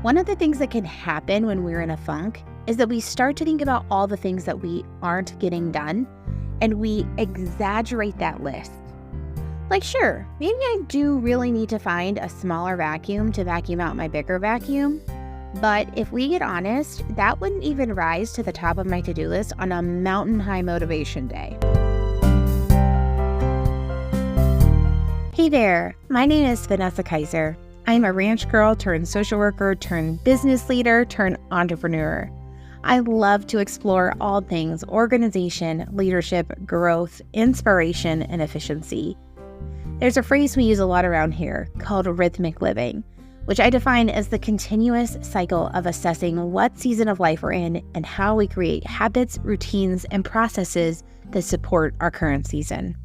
One of the things that can happen when we're in a funk is that we start to think about all the things that we aren't getting done, and we exaggerate that list. Like, sure, maybe I do really need to find a smaller vacuum to vacuum out my bigger vacuum, but if we get honest, that wouldn't even rise to the top of my to-do list on a mountain high motivation day. Hey there, my name is Vanessa Kaiser. I'm a ranch girl turned social worker turned business leader turned entrepreneur. I love to explore all things organization, leadership, growth, inspiration, and efficiency. There's a phrase we use a lot around here called rhythmic living, which I define as the continuous cycle of assessing what season of life we're in and how we create habits, routines, and processes that support our current season.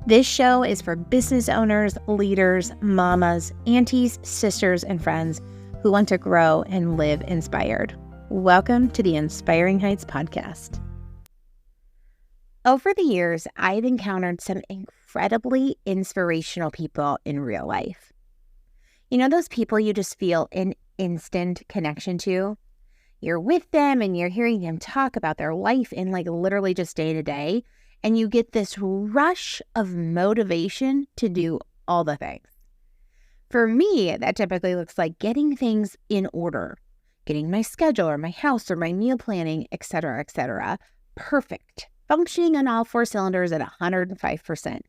This show is for business owners, leaders, mamas, aunties, sisters, and friends who want to grow and live inspired. Welcome to the Inspiring Heights podcast. Over the years, I've encountered some incredibly inspirational people in real life. You know those people you just feel an instant connection to? You're with them and you're hearing them talk about their life in literally just day to day. And you get this rush of motivation to do all the things. For me, that typically looks like getting things in order, getting my schedule or my house or my meal planning, etc., perfect, functioning on all four cylinders at 105%.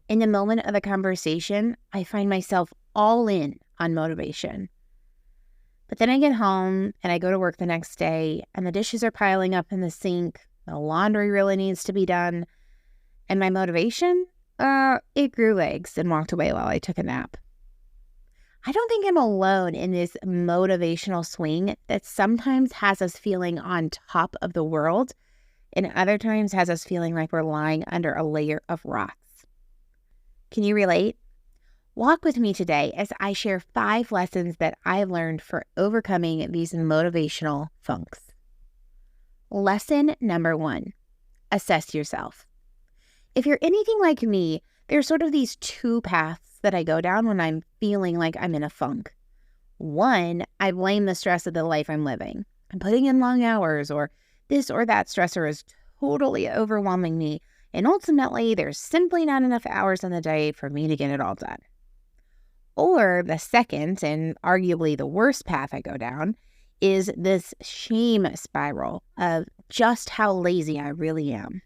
In the moment of a conversation, I find myself all in on motivation. But then I get home and I go to work the next day and the dishes are piling up in the sink. The laundry really needs to be done. And my motivation? It grew legs and walked away while I took a nap. I don't think I'm alone in this motivational swing that sometimes has us feeling on top of the world and other times has us feeling like we're lying under a layer of rocks. Can you relate? Walk with me today as I share 5 lessons that I learned for overcoming these motivational funks. Lesson number 1, assess yourself. If you're anything like me, there's sort of these 2 paths that I go down when I'm feeling like I'm in a funk. 1, I blame the stress of the life I'm living. I'm putting in long hours, or this or that stressor is totally overwhelming me, and ultimately there's simply not enough hours in the day for me to get it all done. Or the second, and arguably the worst path I go down, is this shame spiral of just how lazy I really am.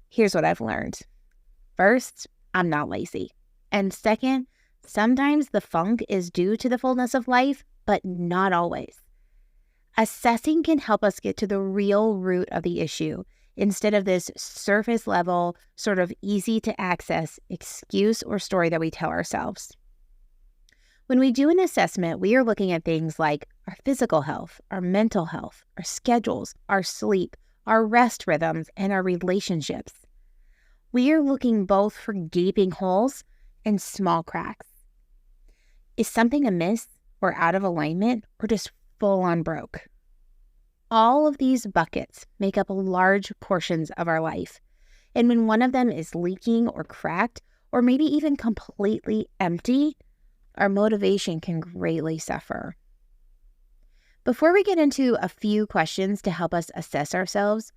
Here's what I've learned. First, I'm not lazy. And second, sometimes the funk is due to the fullness of life, but not always. Assessing can help us get to the real root of the issue instead of this surface level, sort of easy to access excuse or story that we tell ourselves. When we do an assessment, we are looking at things like our physical health, our mental health, our schedules, our sleep, our rest rhythms, and our relationships. We are looking both for gaping holes and small cracks. Is something amiss or out of alignment or just full on broke? All of these buckets make up large portions of our life. And when one of them is leaking or cracked, or maybe even completely empty, our motivation can greatly suffer. Before we get into a few questions to help us assess ourselves,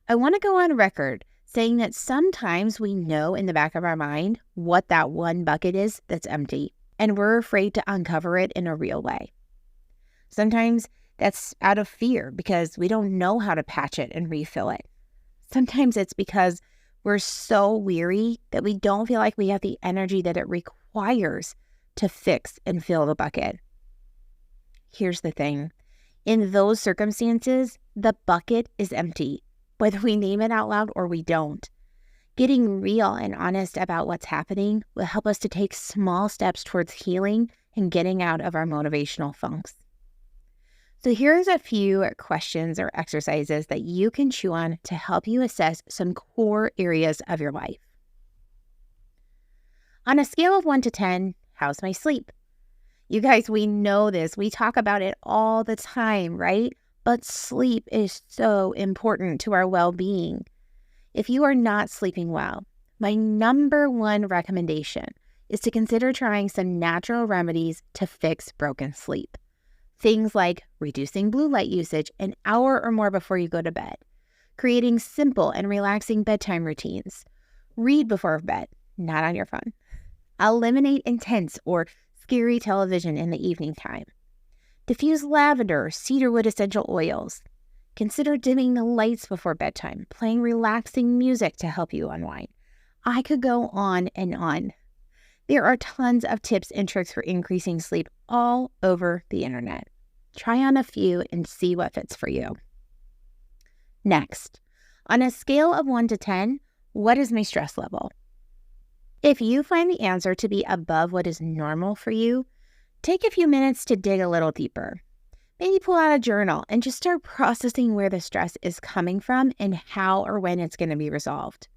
I want to go on record saying that sometimes we know in the back of our mind what that one bucket is that's empty, and we're afraid to uncover it in a real way. Sometimes that's out of fear because we don't know how to patch it and refill it. Sometimes it's because we're so weary that we don't feel like we have the energy that it requires to fix and fill the bucket. Here's the thing. In those circumstances, the bucket is empty, whether we name it out loud or we don't. Getting real and honest about what's happening will help us to take small steps towards healing and getting out of our motivational funks. So here's a few questions or exercises that you can chew on to help you assess some core areas of your life. On a scale of 1 to 10, how's my sleep? You guys, we know this. We talk about it all the time, right? But sleep is so important to our well-being. If you are not sleeping well, my number one recommendation is to consider trying some natural remedies to fix broken sleep. Things like reducing blue light usage an hour or more before you go to bed, creating simple and relaxing bedtime routines, read before bed, not on your phone, eliminate intense or scary television in the evening time, diffuse lavender or cedarwood essential oils, consider dimming the lights before bedtime, playing relaxing music to help you unwind. I could go on and on. There are tons of tips and tricks for increasing sleep all over the internet. Try on a few and see what fits for you. Next, on a scale of 1 to 10, what is my stress level? If you find the answer to be above what is normal for you, take a few minutes to dig a little deeper. Maybe pull out a journal and just start processing where the stress is coming from and how or when it's going to be resolved.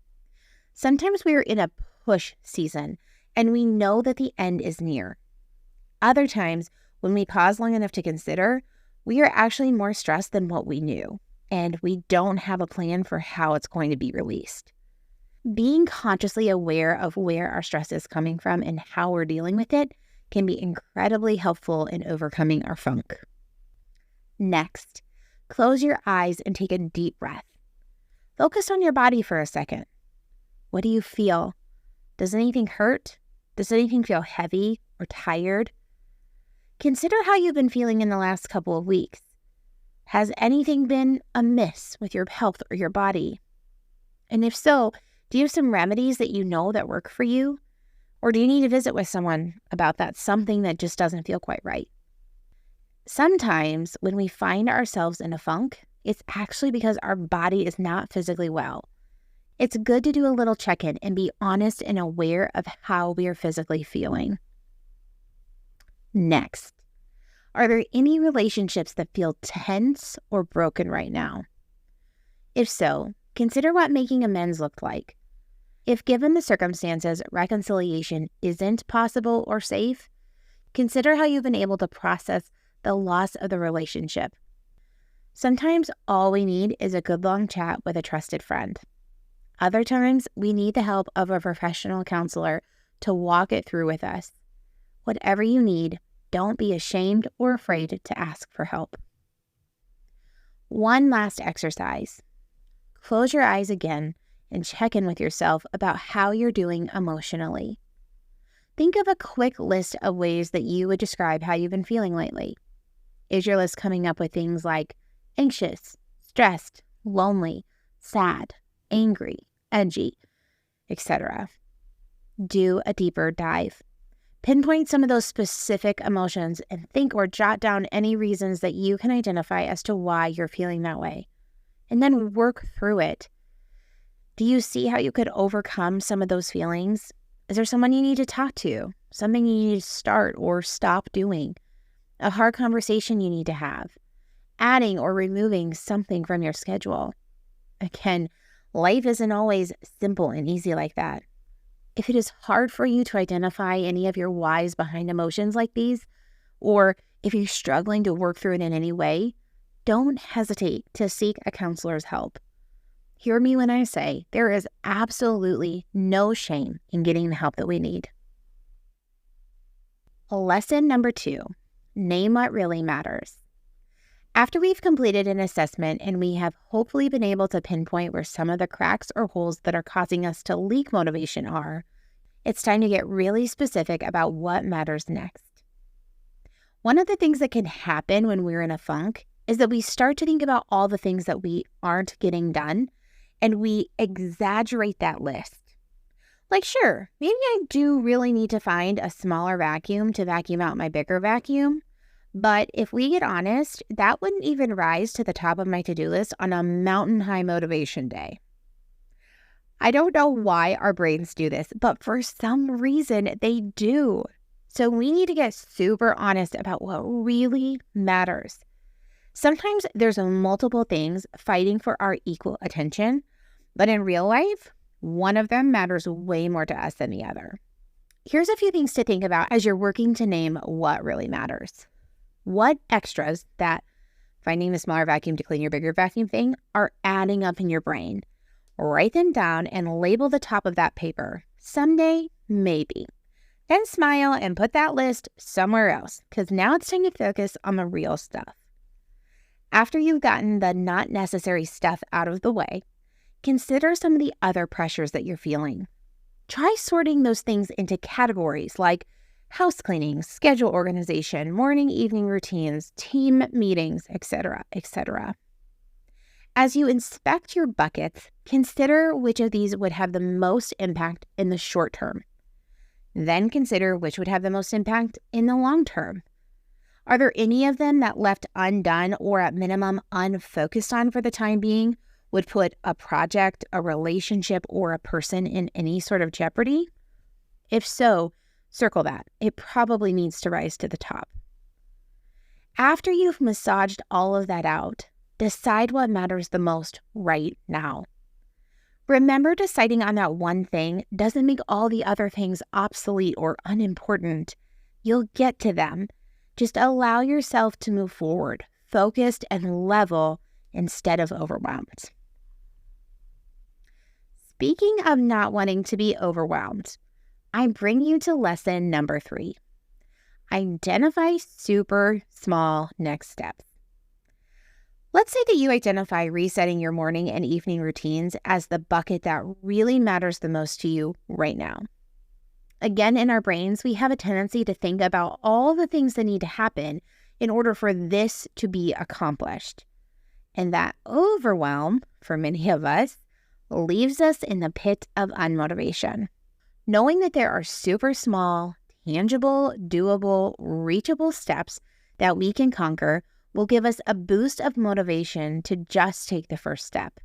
Sometimes we are in a push season and we know that the end is near. Other times, when we pause long enough to consider, we are actually more stressed than what we knew, and we don't have a plan for how it's going to be released. Being consciously aware of where our stress is coming from and how we're dealing with it can be incredibly helpful in overcoming our funk. Next, close your eyes and take a deep breath. Focus on your body for a second. What do you feel? Does anything hurt? Does anything feel heavy or tired? Consider how you've been feeling in the last couple of weeks. Has anything been amiss with your health or your body? And if so, do you have some remedies that you know that work for you? Or do you need to visit with someone about that something that just doesn't feel quite right? Sometimes when we find ourselves in a funk, it's actually because our body is not physically well. It's good to do a little check-in and be honest and aware of how we are physically feeling. Next, are there any relationships that feel tense or broken right now? If so, consider what making amends looked like. If given the circumstances, reconciliation isn't possible or safe, consider how you've been able to process the loss of the relationship. Sometimes all we need is a good long chat with a trusted friend. Other times, we need the help of a professional counselor to walk it through with us. Whatever you need, don't be ashamed or afraid to ask for help. One last exercise. Close your eyes again and check in with yourself about how you're doing emotionally. Think of a quick list of ways that you would describe how you've been feeling lately. Is your list coming up with things like anxious, stressed, lonely, sad, angry, edgy, etc.? Do a deeper dive. Pinpoint some of those specific emotions and think or jot down any reasons that you can identify as to why you're feeling that way. And then work through it. Do you see how you could overcome some of those feelings? Is there someone you need to talk to? Something you need to start or stop doing? A hard conversation you need to have? Adding or removing something from your schedule? Again, life isn't always simple and easy like that. If it is hard for you to identify any of your whys behind emotions like these, or if you're struggling to work through it in any way, don't hesitate to seek a counselor's help. Hear me when I say there is absolutely no shame in getting the help that we need. Lesson number 2, name what really matters. After we've completed an assessment and we have hopefully been able to pinpoint where some of the cracks or holes that are causing us to leak motivation are, it's time to get really specific about what matters next. One of the things that can happen when we're in a funk is that we start to think about all the things that we aren't getting done, and we exaggerate that list. Like, sure, maybe I do really need to find a smaller vacuum to vacuum out my bigger vacuum, but if we get honest, that wouldn't even rise to the top of my to-do list on a mountain-high motivation day. I don't know why our brains do this, but for some reason they do. So we need to get super honest about what really matters. Sometimes there's multiple things fighting for our equal attention, but in real life, one of them matters way more to us than the other. Here's a few things to think about as you're working to name what really matters. What extras, that finding the smaller vacuum to clean your bigger vacuum thing, are adding up in your brain? Write them down and label the top of that paper. Someday, maybe. and smile and put that list somewhere else, because now it's time to focus on the real stuff. After you've gotten the not necessary stuff out of the way, consider some of the other pressures that you're feeling. Try sorting those things into categories like house cleaning, schedule organization, morning, evening routines, team meetings, etc., etc. As you inspect your buckets, consider which of these would have the most impact in the short term. Then consider which would have the most impact in the long term. Are there any of them that left undone or at minimum unfocused on for the time being would put a project, a relationship, or a person in any sort of jeopardy? If so, circle that. It probably needs to rise to the top. After you've massaged all of that out, decide what matters the most right now. Remember, deciding on that one thing doesn't make all the other things obsolete or unimportant. You'll get to them. Just allow yourself to move forward, focused and level instead of overwhelmed. Speaking of not wanting to be overwhelmed, I bring you to lesson number 3. Identify super small next steps. Let's say that you identify resetting your morning and evening routines as the bucket that really matters the most to you right now. Again, in our brains, we have a tendency to think about all the things that need to happen in order for this to be accomplished. And that overwhelm, for many of us, leaves us in the pit of unmotivation. Knowing that there are super small, tangible, doable, reachable steps that we can conquer will give us a boost of motivation to just take the first step.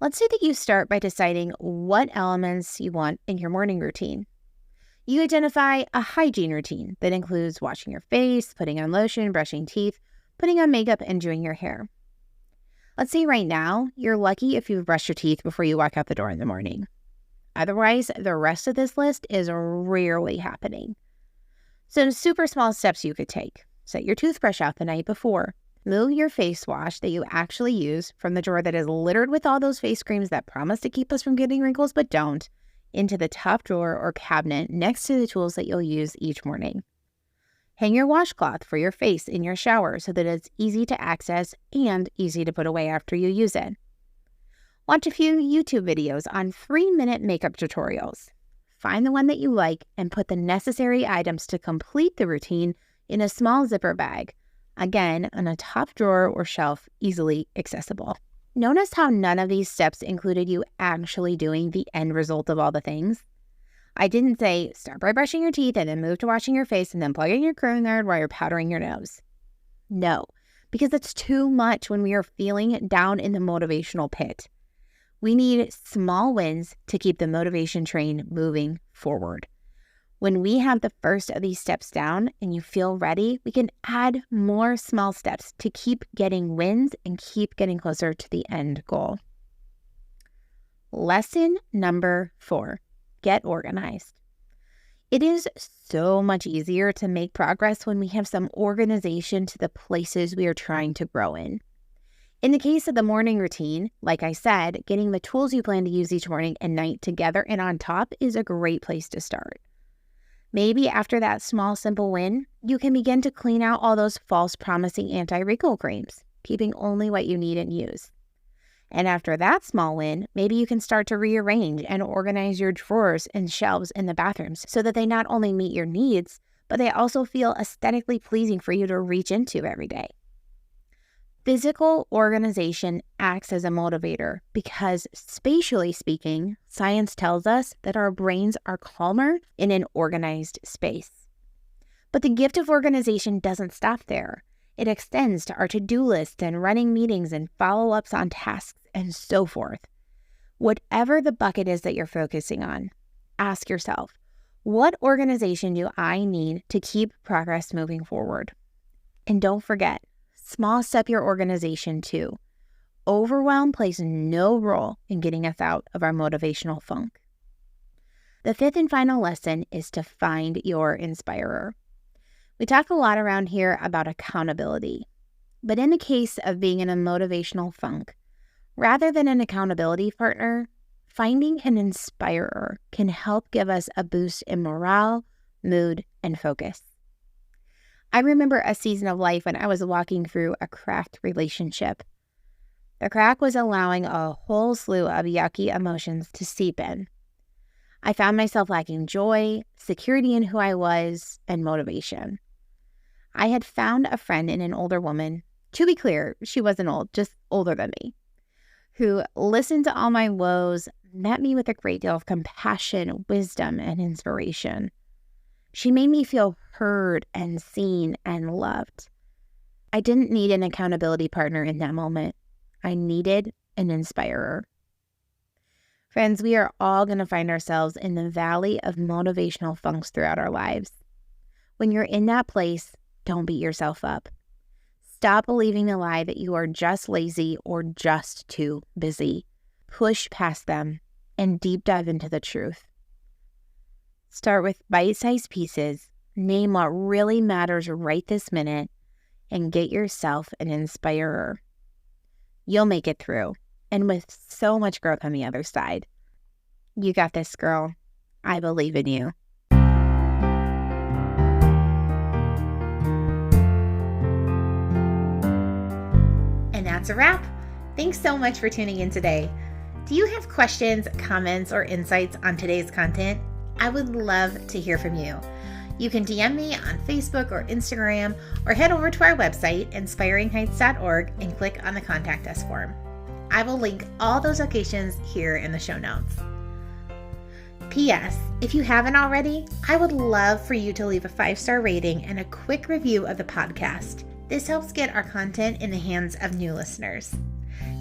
Let's say that you start by deciding what elements you want in your morning routine. You identify a hygiene routine that includes washing your face, putting on lotion, brushing teeth, putting on makeup, and doing your hair. Let's say right now, you're lucky if you've brushed your teeth before you walk out the door in the morning. Otherwise, the rest of this list is rarely happening. Some super small steps you could take. Set your toothbrush out the night before. Move your face wash that you actually use from the drawer that is littered with all those face creams that promise to keep us from getting wrinkles but don't, into the top drawer or cabinet next to the tools that you'll use each morning. Hang your washcloth for your face in your shower so that it's easy to access and easy to put away after you use it. Watch a few YouTube videos on 3-minute makeup tutorials. Find the one that you like and put the necessary items to complete the routine in a small zipper bag, again on a top drawer or shelf, easily accessible. Notice how none of these steps included you actually doing the end result of all the things. I didn't say start by brushing your teeth and then move to washing your face and then plug in your curling guard while you're powdering your nose. No, because that's too much when we are feeling down in the motivational pit. We need small wins to keep the motivation train moving forward. When we have the first of these steps down and you feel ready, we can add more small steps to keep getting wins and keep getting closer to the end goal. Lesson number 4, get organized. It is so much easier to make progress when we have some organization to the places we are trying to grow in. In the case of the morning routine, like I said, getting the tools you plan to use each morning and night together and on top is a great place to start. Maybe after that small, simple win, you can begin to clean out all those false promising anti-wrinkle creams, keeping only what you need and use. And after that small win, maybe you can start to rearrange and organize your drawers and shelves in the bathrooms so that they not only meet your needs, but they also feel aesthetically pleasing for you to reach into every day. Physical organization acts as a motivator because, spatially speaking, science tells us that our brains are calmer in an organized space. But the gift of organization doesn't stop there. It extends to our to-do lists and running meetings and follow-ups on tasks and so forth. Whatever the bucket is that you're focusing on, ask yourself, what organization do I need to keep progress moving forward? And don't forget, small step your organization too. Overwhelm plays no role in getting us out of our motivational funk. The 5th and final lesson is to find your inspirer. We talk a lot around here about accountability, but in the case of being in a motivational funk, rather than an accountability partner, finding an inspirer can help give us a boost in morale, mood, and focus. I remember a season of life when I was walking through a cracked relationship. The crack was allowing a whole slew of yucky emotions to seep in. I found myself lacking joy, security in who I was, and motivation. I had found a friend in an older woman. To be clear, she wasn't old, just older than me, who listened to all my woes, met me with a great deal of compassion, wisdom, and inspiration. She made me feel heard and seen and loved. I didn't need an accountability partner in that moment. I needed an inspirer. Friends, we are all going to find ourselves in the valley of motivational funks throughout our lives. When you're in that place, don't beat yourself up. Stop believing the lie that you are just lazy or just too busy. Push past them and deep dive into the truth. Start with bite-sized pieces, name what really matters right this minute, and get yourself an inspirer. You'll make it through, and with so much growth on the other side. You got this, girl. I believe in you. And that's a wrap. Thanks so much for tuning in today. Do you have questions, comments, or insights on today's content? I would love to hear from you. You can DM me on Facebook or Instagram, or head over to our website, inspiringheights.org, and click on the Contact Us form. I will link all those locations here in the show notes. P.S. If you haven't already, I would love for you to leave a 5-star rating and a quick review of the podcast. This helps get our content in the hands of new listeners.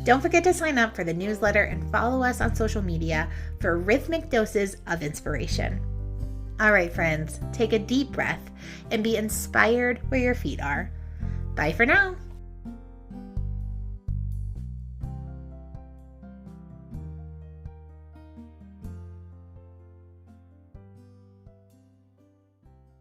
Don't forget to sign up for the newsletter and follow us on social media for rhythmic doses of inspiration. All right, friends, take a deep breath and be inspired where your feet are. Bye for now.